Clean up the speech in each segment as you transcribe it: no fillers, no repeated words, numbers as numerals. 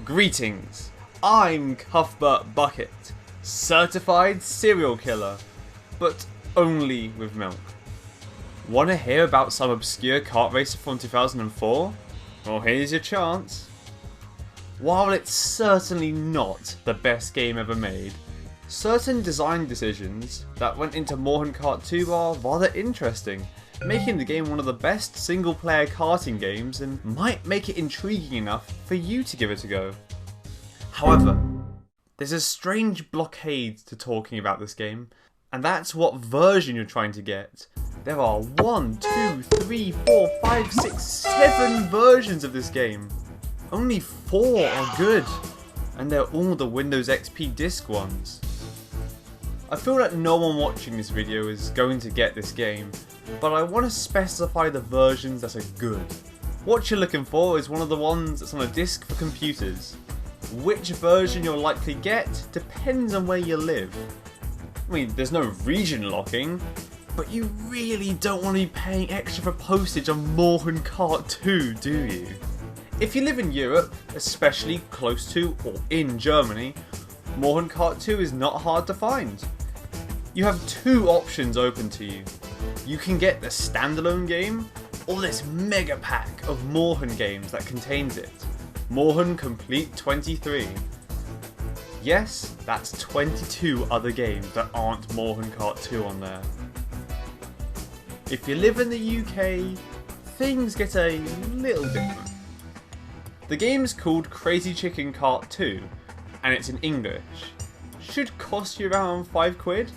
Greetings, I'm Cuthbert Bucket, certified serial killer, but only with milk. Want to hear about some obscure kart racer from 2004? Well, here's your chance. While it's certainly not the best game ever made, certain design decisions that went into Moorhuhn Kart 2 are rather interesting, making the game one of the best single player karting games and might make it intriguing enough for you to give it a go. However, there's a strange blockade to talking about this game, and that's what version you're trying to get. There are 1, 2, 3, 4, 5, 6, 7 versions of this game. Only 4 are good, and they're all the Windows XP disc ones. I feel that no one watching this video is going to get this game, but I want to specify the versions that are good. What you're looking for is one of the ones that's on a disc for computers. Which version you'll likely get depends on where you live. I mean, there's no region locking, but you really don't want to be paying extra for postage on Moorhuhn Kart 2, do you? If you live in Europe, especially close to or in Germany, Moorhuhn Kart 2 is not hard to find. You have 2 options open to you. You can get the standalone game, or this mega pack of Moorhuhn games that contains it. Moorhuhn Complete 23. Yes, that's 22 other games that aren't Moorhuhn Kart 2 on there. If you live in the UK, things get a little different. The game's called Crazy Chicken Kart 2, and it's in English. Should cost you around £5.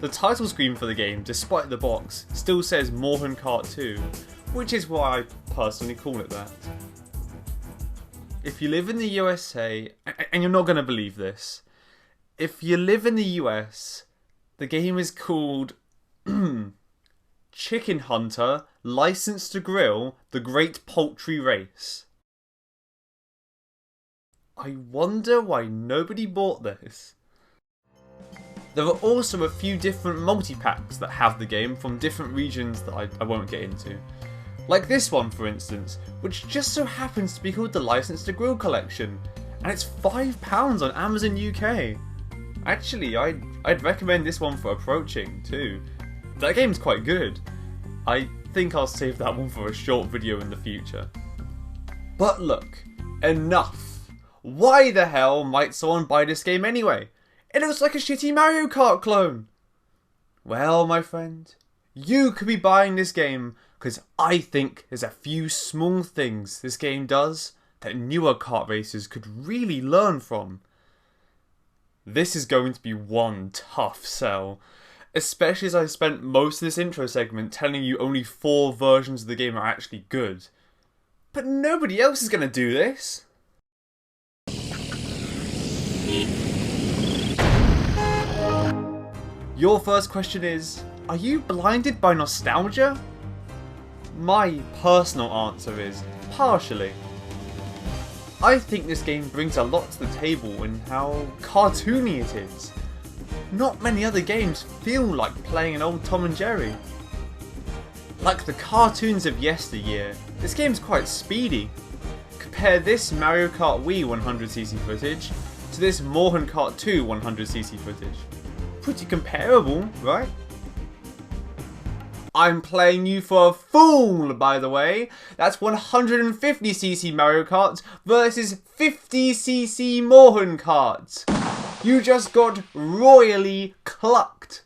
The title screen for the game, despite the box, still says Moorhuhn Kart 2, which is why I personally call it that. If you live in the USA, and you're not going to believe this, if you live in the US, the game is called Chicken Hunter License to Grill The Great Poultry Race. I wonder why nobody bought this. There are also a few different multi-packs that have the game from different regions that I won't get into. Like this one, for instance, which just so happens to be called the License to Grill Collection, and it's £5 on Amazon UK. Actually, I'd recommend this one for approaching too. That game's quite good. I think I'll save that one for a short video in the future. But look, enough! Why the hell might someone buy this game anyway? It looks like a shitty Mario Kart clone! Well, my friend, you could be buying this game because I think there's a few small things this game does that newer kart racers could really learn from. This is going to be one tough sell, especially as I spent most of this intro segment telling you only 4 versions of the game are actually good. But nobody else is going to do this! Your first question is, are you blinded by nostalgia? My personal answer is, partially. I think this game brings a lot to the table in how cartoony it is. Not many other games feel like playing an old Tom and Jerry. Like the cartoons of yesteryear, this game's quite speedy. Compare this Mario Kart Wii 100cc footage to this Moorhuhn Kart 2 100cc footage. Pretty comparable, right? I'm playing you for a fool, by the way. That's 150cc Mario Kart versus 50cc Moorhuhn Kart. You just got royally clucked.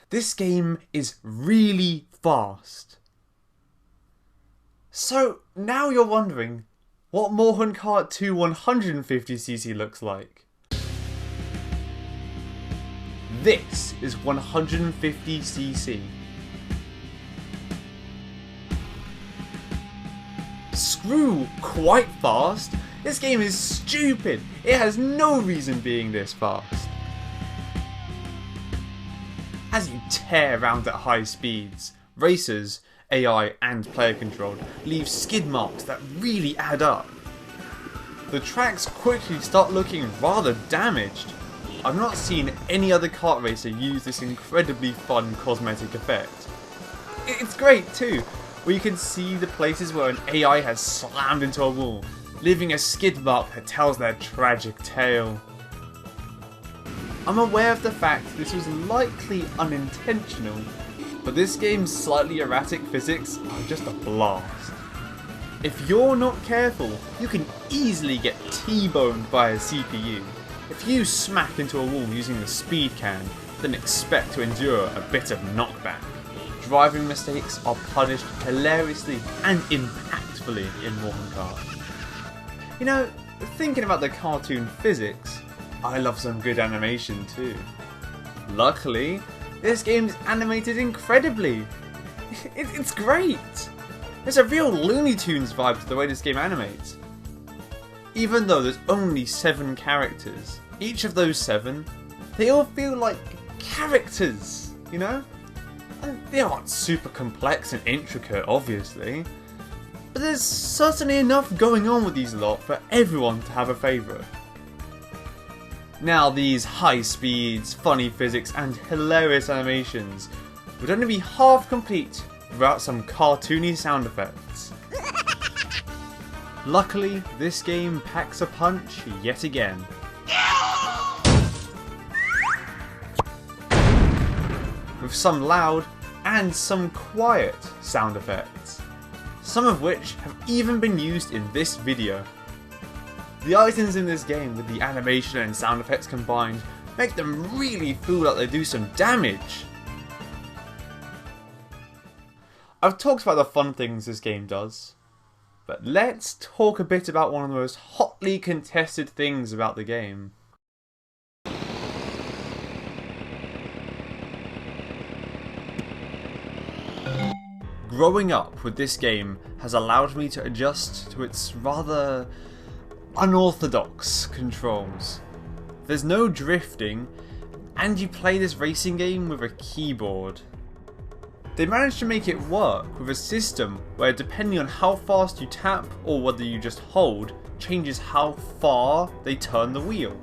This game is really fast. So now you're wondering what Moorhuhn Kart 2 150cc looks like. This is 150cc. Screw quite fast. This game is stupid. It has no reason being this fast. As you tear around at high speeds, racers, AI and player controlled, leave skid marks that really add up. The tracks quickly start looking rather damaged. I've not seen any other kart racer use this incredibly fun cosmetic effect. It's great too, where you can see the places where an AI has slammed into a wall. leaving a skid mark that tells their tragic tale. I'm aware of the fact this was likely unintentional, but this game's slightly erratic physics are just a blast. If you're not careful, you can easily get T-boned by a CPU. If you smack into a wall using the speed can, then expect to endure a bit of knockback. Driving mistakes are punished hilariously and impactfully in Moorhuhn Kart. You know, thinking about the cartoon physics, I love some good animation too. Luckily, this game's animated incredibly. It's great! There's a real Looney Tunes vibe to the way this game animates. Even though there's only 7 characters, each of those 7, they all feel like characters, you know? And they aren't super complex and intricate, obviously, but there's certainly enough going on with these lot for everyone to have a favourite. Now, these high speeds, funny physics and hilarious animations would only be half complete without some cartoony sound effects. Luckily, this game packs a punch yet again. With some loud and some quiet sound effects, some of which have even been used in this video. The items in this game with the animation and sound effects combined make them really feel like they do some damage. I've talked about the fun things this game does, but let's talk a bit about one of the most hotly contested things about the game. Growing up with this game has allowed me to adjust to its rather unorthodox controls. There's no drifting, and you play this racing game with a keyboard. They managed to make it work with a system where, depending on how fast you tap or whether you just hold, changes how far they turn the wheel.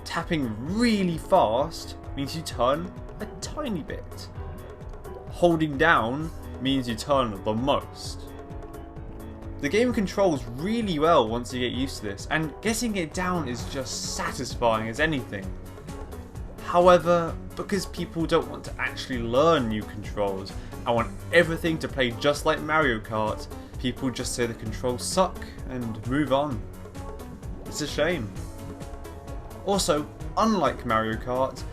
Tapping really fast means you turn a tiny bit. Holding down means you turn the most. The game controls really well once you get used to this, and getting it down is just satisfying as anything. However, because people don't want to actually learn new controls and want everything to play just like Mario Kart, people just say the controls suck and move on. It's a shame. Also, unlike Mario Kart,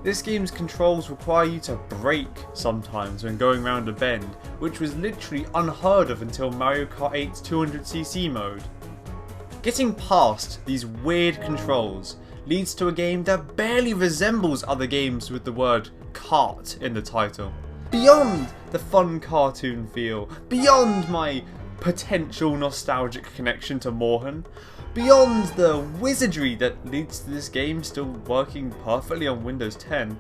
this game's controls require you to brake sometimes when going around a bend, which was literally unheard of until Mario Kart 8's 200cc mode. Getting past these weird controls leads to a game that barely resembles other games with the word kart in the title. Beyond the fun cartoon feel, beyond my potential nostalgic connection to Moorhuhn, beyond the wizardry that leads to this game still working perfectly on Windows 10,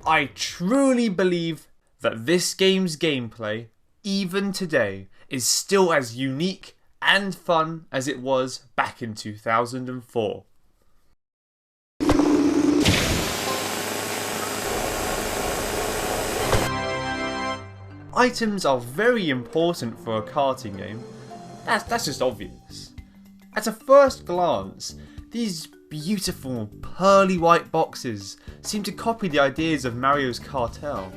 I truly believe that this game's gameplay, even today, is still as unique and fun as it was back in 2004. Items are very important for a karting game. That's just obvious. At a first glance, these beautiful pearly white boxes seem to copy the ideas of Mario's Cartel.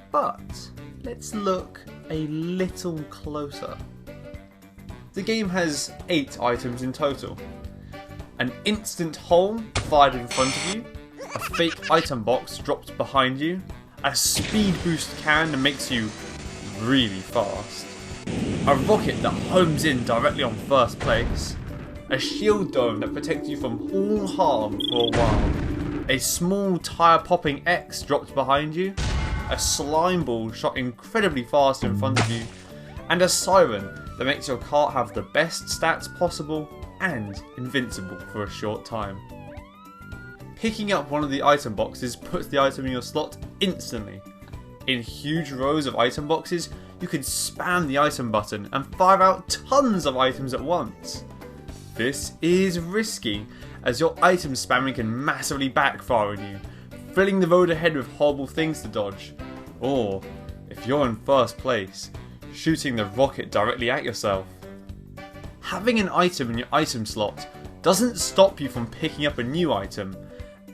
But let's look a little closer. The game has 8 items in total. An instant hole fired in front of you, a fake item box dropped behind you, a speed boost can that makes you really fast, a rocket that homes in directly on first place, a shield dome that protects you from all harm for a while, a small tyre popping X dropped behind you, a slime ball shot incredibly fast in front of you, and a siren that makes your kart have the best stats possible and invincible for a short time. Picking up one of the item boxes puts the item in your slot instantly. In huge rows of item boxes, you can spam the item button and fire out tons of items at once. This is risky, as your item spamming can massively backfire on you, filling the road ahead with horrible things to dodge, or, if you're in first place, shooting the rocket directly at yourself. having an item in your item slot doesn't stop you from picking up a new item,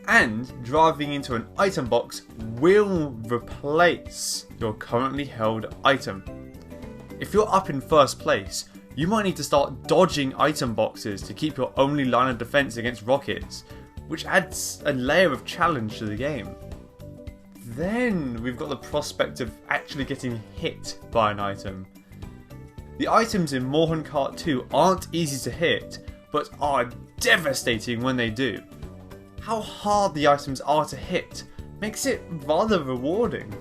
and driving into an item box will replace your currently held item. If you're up in first place, you might need to start dodging item boxes to keep your only line of defense against rockets, which adds a layer of challenge to the game. Then we've got the prospect of actually getting hit by an item. The items in Moorhuhn Kart 2 aren't easy to hit, but are devastating when they do. How hard the items are to hit makes it rather rewarding.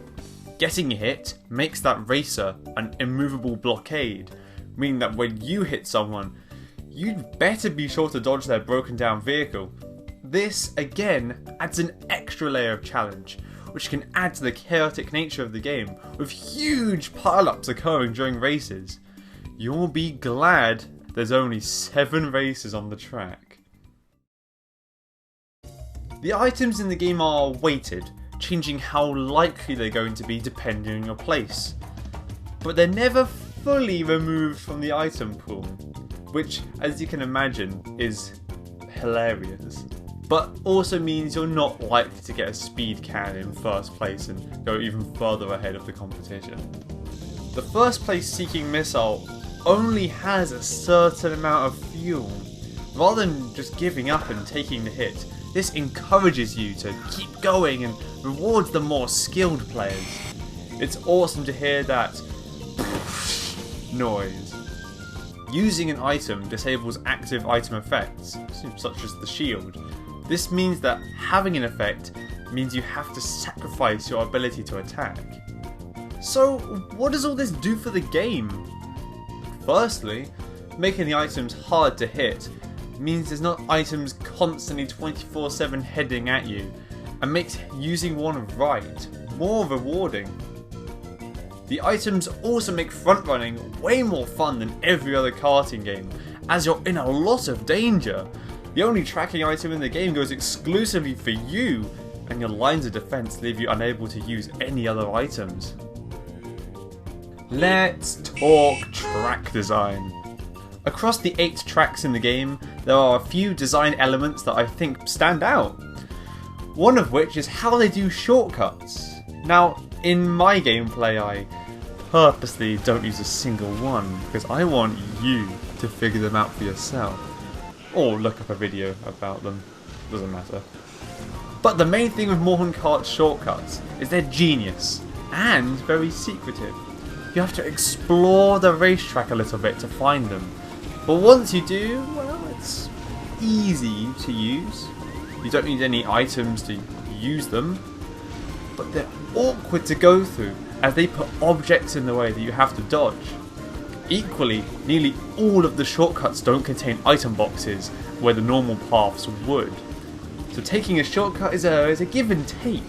Getting hit makes that racer an immovable blockade, meaning that when you hit someone, you'd better be sure to dodge their broken down vehicle. This again adds an extra layer of challenge, which can add to the chaotic nature of the game, with huge pile-ups occurring during races. You'll be glad there's only 7 races on the track. The items in the game are weighted, changing how likely they're going to be depending on your place. But they're never fully removed from the item pool, which, as you can imagine, is hilarious. But also means you're not likely to get a speed can in first place and go even further ahead of the competition. The first place seeking missile only has a certain amount of fuel. Rather than just giving up and taking the hit, this encourages you to keep going and rewards the more skilled players. It's awesome to hear that noise. Using an item disables active item effects, such as the shield. This means that having an effect means you have to sacrifice your ability to attack. So what does all this do for the game? Firstly, making the items hard to hit means there's not items constantly 24/7 heading at you, and makes using one right more rewarding. The items also make front running way more fun than every other karting game, as you're in a lot of danger. The only tracking item in the game goes exclusively for you, and your lines of defense leave you unable to use any other items. Let's talk track design. Across the 8 tracks in the game, there are a few design elements that I think stand out. One of which is how they do shortcuts. Now, in my gameplay, I purposely don't use a single one because I want you to figure them out for yourself. Or look up a video about them, doesn't matter. But the main thing with Moorhuhn Kart's shortcuts is they're genius and very secretive. You have to explore the racetrack a little bit to find them. But once you do, well, it's easy to use. You don't need any items to use them. But they're awkward to go through as they put objects in the way that you have to dodge. Equally, nearly all of the shortcuts don't contain item boxes where the normal paths would. So taking a shortcut is a give and take.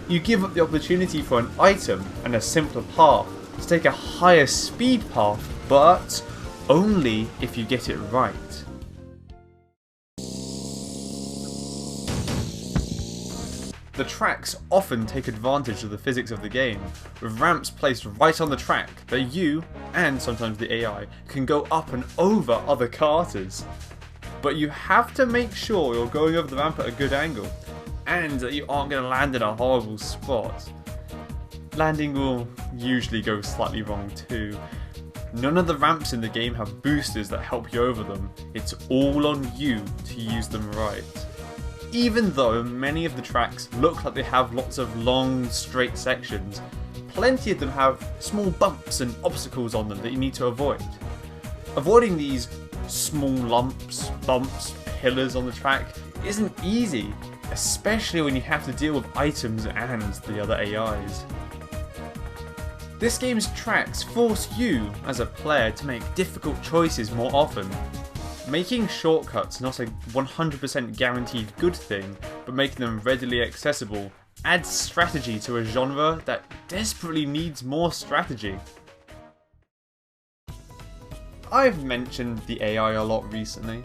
You give up the opportunity for an item and a simpler path to take a higher speed path, but only if you get it right. The tracks often take advantage of the physics of the game, with ramps placed right on the track that you, and sometimes the AI, can go up and over other karters. But you have to make sure you're going over the ramp at a good angle, and that you aren't going to land in a horrible spot. Landing will usually go slightly wrong too. None of the ramps in the game have boosters that help you over them. It's all on you to use them right. Even though many of the tracks look like they have lots of long, straight sections, plenty of them have small bumps and obstacles on them that you need to avoid. Avoiding these small lumps, bumps, pillars on the track isn't easy, especially when you have to deal with items and the other AIs. This game's tracks force you, as a player, to make difficult choices more often. Making shortcuts not a 100% guaranteed good thing, but making them readily accessible, adds strategy to a genre that desperately needs more strategy. I've mentioned the AI a lot recently.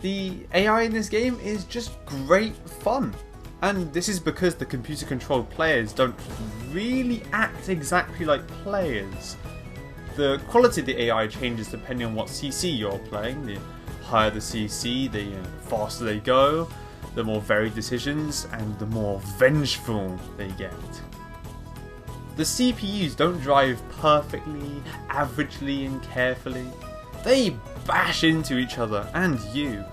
The AI in this game is just great fun. And this is because the computer-controlled players don't really act exactly like players. The quality of the AI changes depending on what CC you're playing. The higher the CC, the faster they go, the more varied decisions, and the more vengeful they get. The CPUs don't drive perfectly, averagely, and carefully. They bash into each other, and you.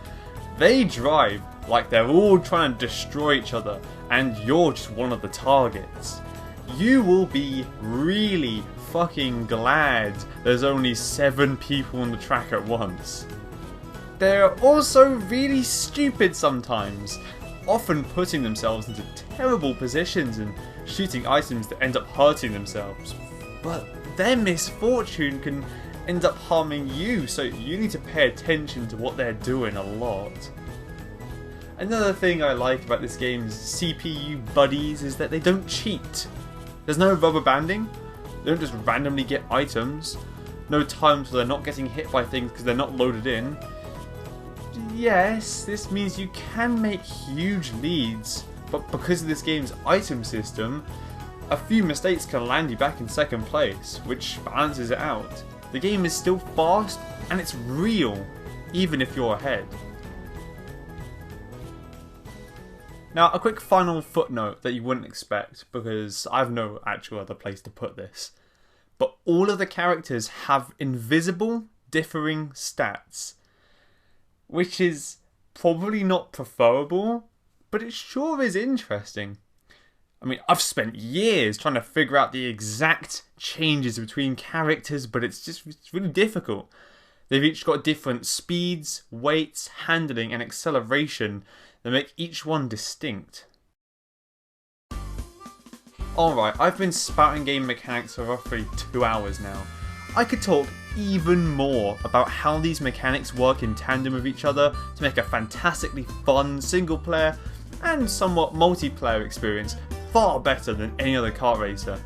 They drive like they're all trying to destroy each other, and you're just one of the targets. You will be really fucking glad there's only 7 people on the track at once. They're also really stupid sometimes, often putting themselves into terrible positions and shooting items that end up hurting themselves. But their misfortune can end up harming you, so you need to pay attention to what they're doing a lot. Another thing I like about this game's CPU buddies is that they don't cheat. There's no rubber banding, they don't just randomly get items, no times where they're not getting hit by things because they're not loaded in. Yes, this means you can make huge leads, but because of this game's item system, a few mistakes can land you back in second place, which balances it out. The game is still fast and it's real, even if you're ahead. Now, a quick final footnote that you wouldn't expect, because I have no actual other place to put this. But all of the characters have invisible, differing stats. Which is probably not preferable, but it sure is interesting. I mean, I've spent years trying to figure out the exact changes between characters, but it's really difficult. They've each got different speeds, weights, handling, and acceleration that make each one distinct. Alright, I've been spouting game mechanics for roughly 2 hours now. I could talk even more about how these mechanics work in tandem with each other to make a fantastically fun single player and somewhat multiplayer experience far better than any other kart racer.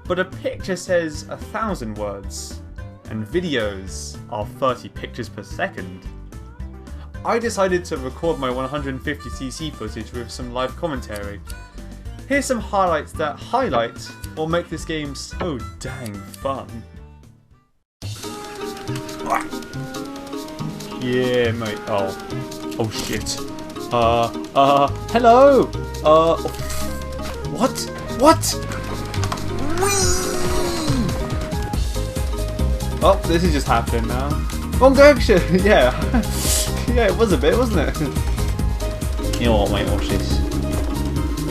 But a picture says 1,000 words, and videos are 30 pictures per second. I decided to record my 150cc footage with some live commentary. Here's some highlights that highlight or make this game so dang fun. Yeah, mate. Oh shit. Hello. What? Whee! Oh, this is just happening now. Wrong direction. Yeah, yeah, it was a bit, wasn't it? You know what, mate? Watch this.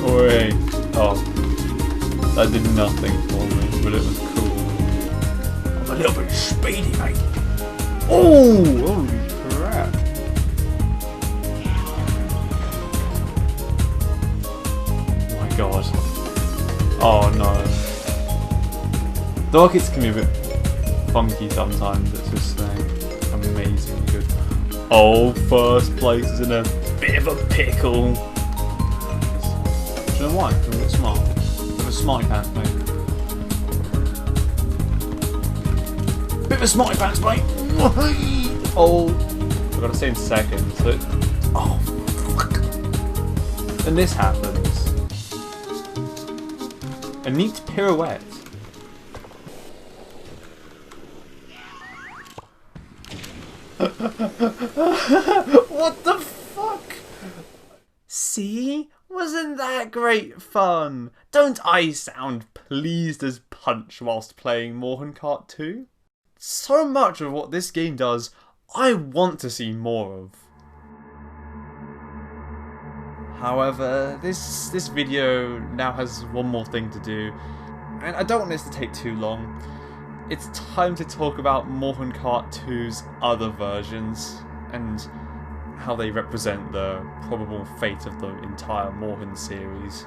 Oi. Oh, that did nothing for me, but it was cool. I'm a little bit speedy, mate. Oh, holy crap. Oh my god. Oh no. The rockets can be a bit funky sometimes, let's just say. Amazingly good. Oh, first place is in a bit of a pickle. Do you know why? I'm a bit smart. Bit of a smarty pants, mate. Bit of a smarty pants, mate. Oh, I've got to say in seconds. So oh, fuck. And this happens. A neat pirouette. What the fuck? See? Wasn't that great fun? Don't I sound pleased as punch whilst playing Moorhuhn Kart 2? So much of what this game does, I want to see more of. However, this video now has one more thing to do, and I don't want this to take too long. It's time to talk about Moorhuhn Kart 2's other versions, and how they represent the probable fate of the entire Moorhuhn series.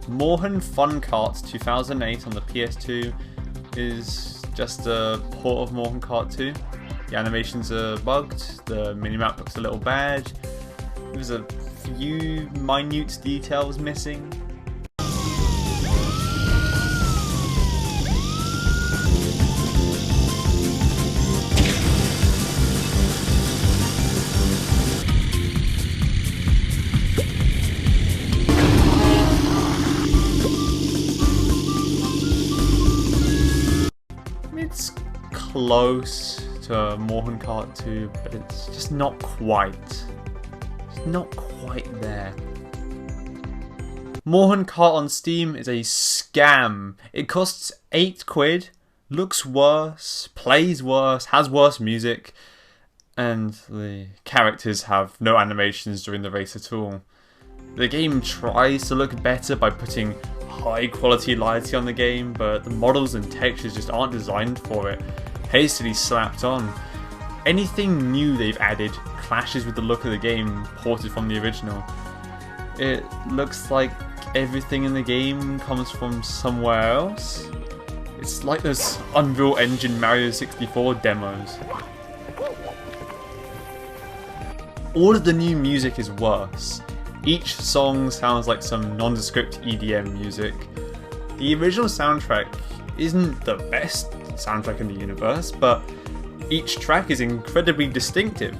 Moorhuhn Fun Kart 2008 on the PS2 is just a port of Moorhuhn Kart 2. The animations are bugged, the minimap looks a little bad, there's a few minute details missing. close to Moorhuhn Kart 2, but it's just not quite. It's not quite there. Moorhuhn Kart on Steam is a scam. It costs £8, looks worse, plays worse, has worse music, and the characters have no animations during the race at all. The game tries to look better by putting high quality lighting on the game, but the models and textures just aren't designed for it, hastily slapped on. Anything new they've added clashes with the look of the game ported from the original. It looks like everything in the game comes from somewhere else. It's like those Unreal Engine Mario 64 demos. All of the new music is worse. Each song sounds like some nondescript EDM music. The original soundtrack isn't the best soundtrack in the universe, but each track is incredibly distinctive.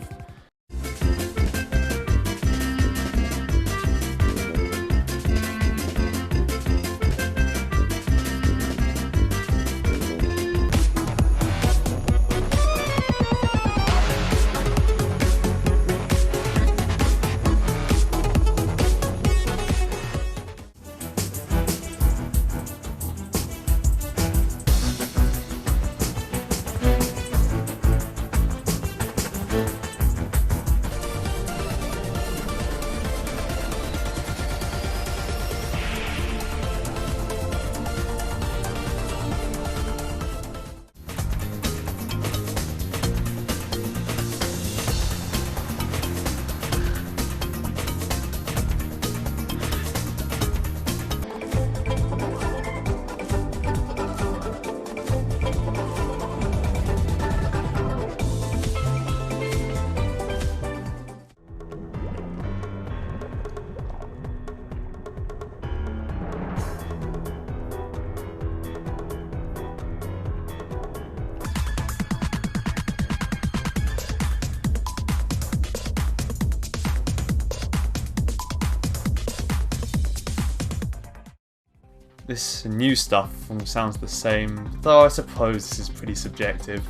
This new stuff sounds the same, though I suppose this is pretty subjective.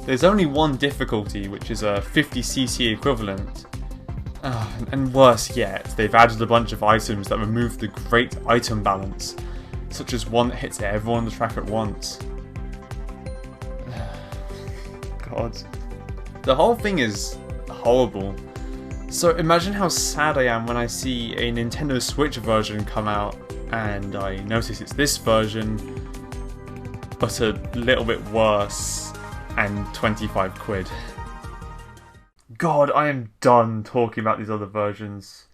There's only one difficulty, which is a 50cc equivalent. And worse yet, they've added a bunch of items that remove the great item balance, such as one that hits everyone on the track at once. God. The whole thing is horrible. So imagine how sad I am when I see a Nintendo Switch version come out and I notice it's this version, but a little bit worse, and £25. God, I am done talking about these other versions.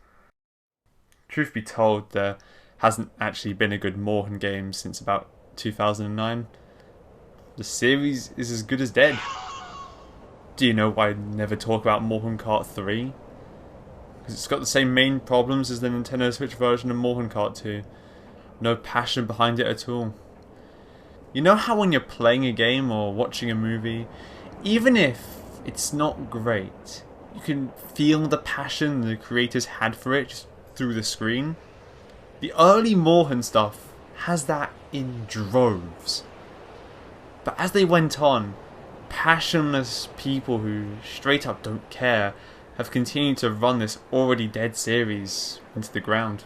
Truth be told, there hasn't actually been a good Moorhuhn game since about 2009. The series is as good as dead. Do you know why I never talk about Moorhuhn Kart 3? Because it's got the same main problems as the Nintendo Switch version of Moorhuhn Kart 2. No passion behind it at all. You know how when you're playing a game or watching a movie, even if it's not great, you can feel the passion the creators had for it just through the screen? The early Moorhuhn stuff has that in droves. But as they went on, passionless people who straight up don't care have continued to run this already dead series into the ground.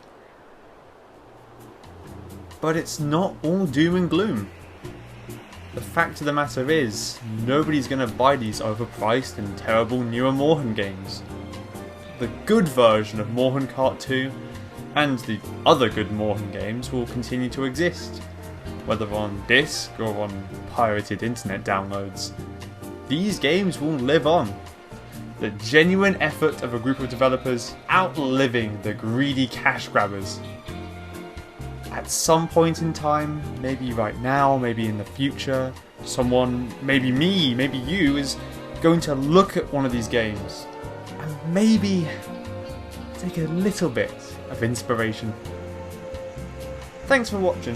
But it's not all doom and gloom. The fact of the matter is, nobody's going to buy these overpriced and terrible newer Moorhuhn games. The good version of Moorhuhn Kart 2 and the other good Moorhuhn games will continue to exist, whether on disc or on pirated internet downloads. These games will live on. The genuine effort of a group of developers outliving the greedy cash grabbers. At some point in time, maybe right now, maybe in the future, someone, maybe me, maybe you, is going to look at one of these games and maybe take a little bit of inspiration. Thanks for watching.